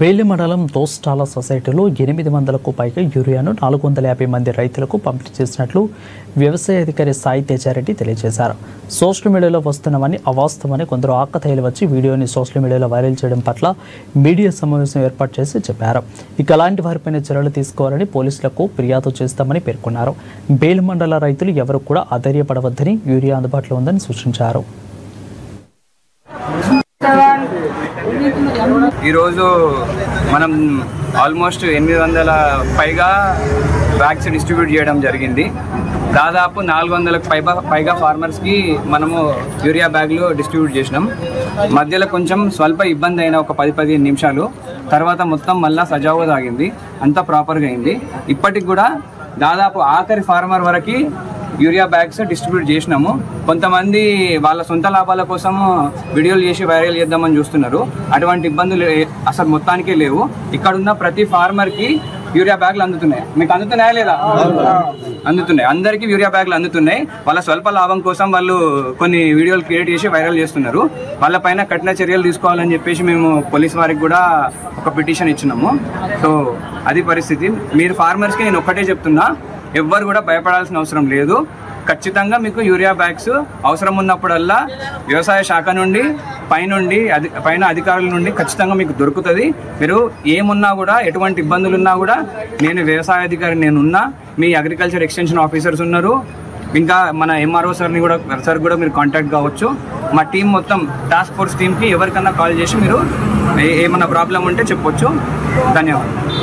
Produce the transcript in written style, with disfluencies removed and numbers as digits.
బేలి మండలం దోస్టాల సొసైటీలో 800కు పైగా యూరియాను 450 మంది రైతులకు పంపిణీ చేసినట్లు వ్యవసాయ అధికారి సాయి తేజారెడ్డి తెలియజేశారు. సోషల్ మీడియాలో వస్తున్నవన్నీ అవాస్తవమని కొందరు ఆకతాయిలు వచ్చి వీడియోని సోషల్ మీడియాలో వైరల్ చేయడం పట్ల మీడియా సమావేశం ఏర్పాటు చేసి చెప్పారు. ఇక అలాంటి వారిపైన చర్యలు తీసుకోవాలని పోలీసులకు ఫిర్యాదు చేస్తామని పేర్కొన్నారు. బేలి మండల రైతులు ఎవరు కూడా అధైర్యపడవద్దని, యూరియా అందుబాటులో ఉందని సూచించారు. ఈరోజు మనం ఆల్మోస్ట్ 800 పైగా బ్యాగ్స్ డిస్ట్రిబ్యూట్ చేయడం జరిగింది. దాదాపు 400కు పైగా ఫార్మర్స్కి మనము యూరియా బ్యాగ్లు డిస్ట్రిబ్యూట్ చేసినాం. మధ్యలో కొంచెం స్వల్ప ఇబ్బంది అయిన ఒక 10-15 నిమిషాలు, తర్వాత మొత్తం మళ్ళీ సజావుగా సాగింది, అంతా ప్రాపర్గా అయింది. ఇప్పటికి కూడా దాదాపు ఆఖరి ఫార్మర్ వరకు యూరియా బ్యాగ్స్ డిస్ట్రిబ్యూట్ చేసినాము. కొంతమంది వాళ్ళ సొంత లాభాల కోసం వీడియోలు చేసి వైరల్ చేద్దామని చూస్తున్నారు. అటువంటి ఇబ్బందులు అసలు మొత్తానికే లేవు. ఇక్కడ ఉన్న ప్రతి ఫార్మర్కి యూరియా బ్యాగ్లు అందుతున్నాయి. మీకు అందుతున్నాయా లేదా? అందుతున్నాయి. అందరికీ యూరియా బ్యాగ్లు అందుతున్నాయి. వాళ్ళ స్వల్ప లాభం కోసం వాళ్ళు కొన్ని వీడియోలు క్రియేట్ చేసి వైరల్ చేస్తున్నారు. వాళ్ళపైన కఠిన చర్యలు తీసుకోవాలని చెప్పేసి మేము పోలీస్ వారికి కూడా ఒక పిటిషన్ ఇచ్చినాము. సో అది పరిస్థితి. మీరు ఫార్మర్స్కి నేను ఒక్కటే చెప్తున్నా, ఎవ్వరు కూడా భయపడాల్సిన అవసరం లేదు. ఖచ్చితంగా మీకు యూరియా బ్యాగ్స్ అవసరం ఉన్నప్పుడల్లా వ్యవసాయ శాఖ నుండి పైన అధికారుల నుండి ఖచ్చితంగా మీకు దొరుకుతుంది. మీరు ఏమున్నా కూడా, ఎటువంటి ఇబ్బందులు ఉన్నా కూడా, నేను వ్యవసాయ అధికారి నేనున్నా, మీ అగ్రికల్చర్ ఎక్స్టెన్షన్ ఆఫీసర్స్ ఉన్నారు, ఇంకా మన ఎంఆర్ఓ సార్ కూడా మీరు కాంటాక్ట్ కావచ్చు. మా టీం మొత్తం టాస్క్ ఫోర్స్ టీంకి ఎవరికన్నా కాల్ చేసి మీరు ఏమన్నా ప్రాబ్లం ఉంటే చెప్పొచ్చు. ధన్యవాదాలు.